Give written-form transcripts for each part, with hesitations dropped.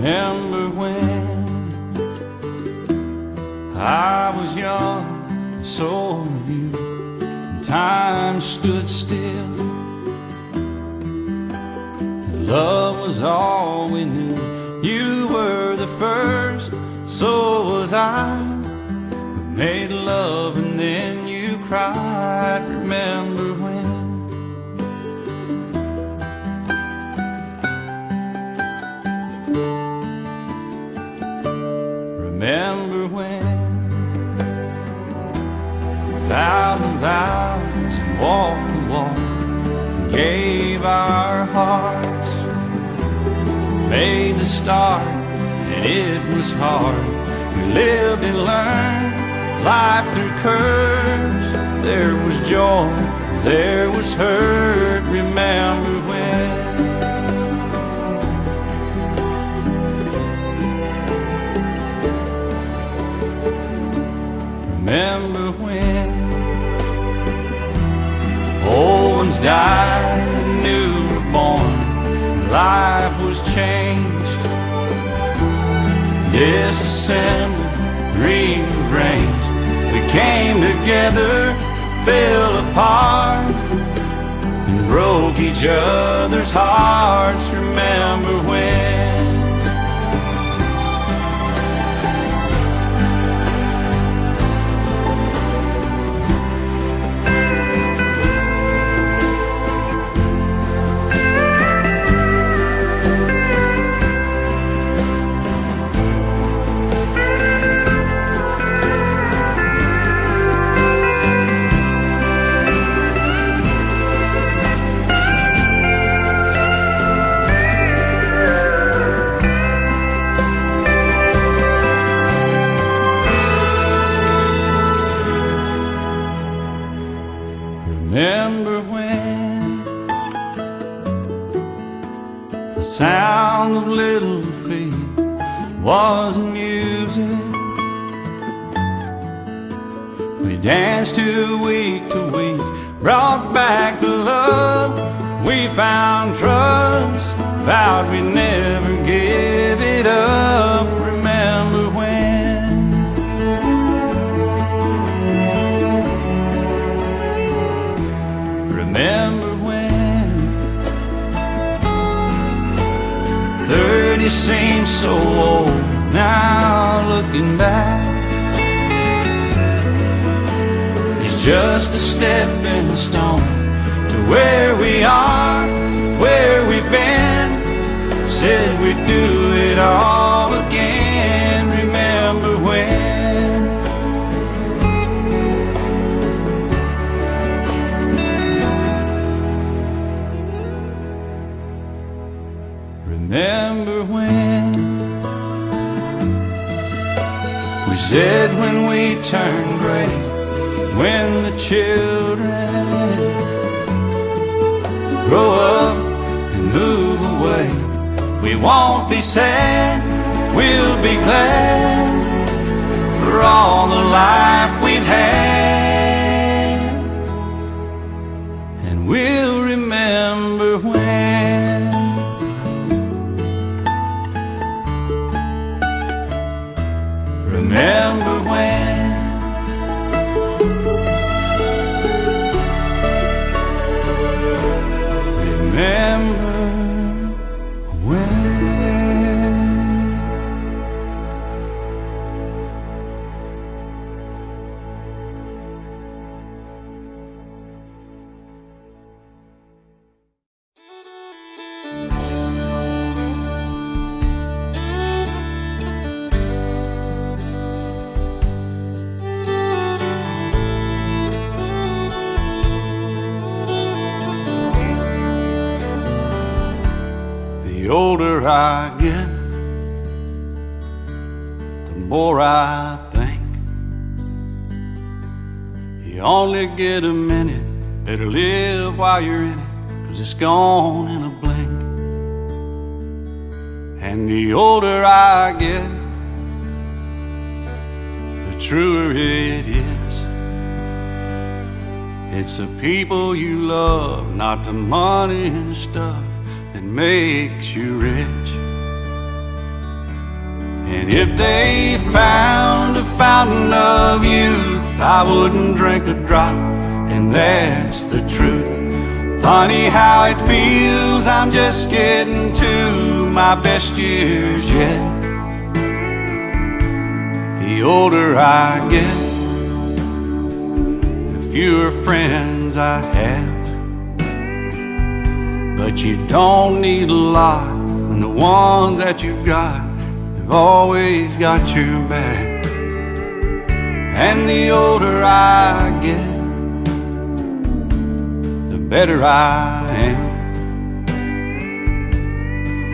Remember when I was young and so were you, and time stood still, and love was all we knew. You were the first, so was I, who made love and then you cried. Remember when? Remember when we vowed the vows and walked the walk and gave our hearts, made the start and it was hard. We lived and learned life through curves. There was joy, there was hurt. Remember when? Remember when old ones died and new were born, and life was changed, disassembled, rearranged. We came together, fell apart, and broke each other's hearts. Remember when? Remember when the sound of little feet was music? We danced to week, brought back the love. We found trust, vowed we'd never give it up. Remember when? Remember when 30 seems so old now, looking back. It's just a stepping stone to where we are, where we've been. Said we'd do it all again. Remember when? Remember when we said when we turn gray, when the children grow up and move away, we won't be sad, we'll be glad for all the life we've had. And we'll remember when. Remember when? Remember when? The older I get, the more I think you only get a minute, better live while you're in it, 'cause it's gone in a blink. And the older I get, the truer it is. It's the people you love, not the money and stuff that makes you rich. And if they found a fountain of youth, I wouldn't drink a drop, and that's the truth. Funny how it feels, I'm just getting to my best years yet. The older I get, the fewer friends I have. But you don't need a lot when the ones that you've got have always got your back. And the older I get, the better I am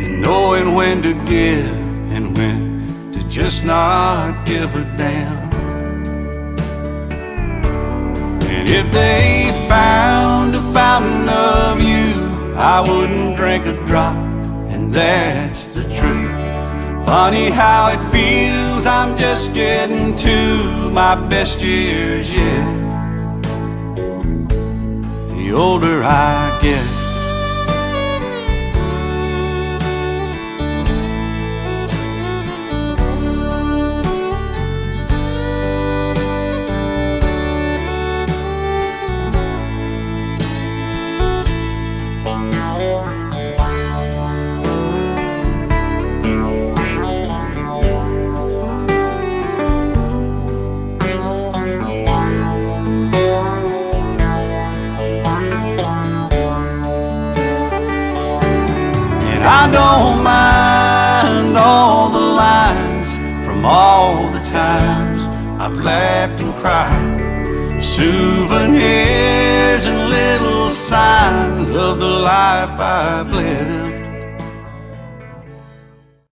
in knowing when to give and when to just not give a damn. And if they found a fountain of youth, I wouldn't drink a drop, and that's the truth. Funny how it feels, I'm just getting to my best years yet. The older I get. I don't mind all the lines from all the times I've laughed and cried, souvenirs and little signs of the life I've lived.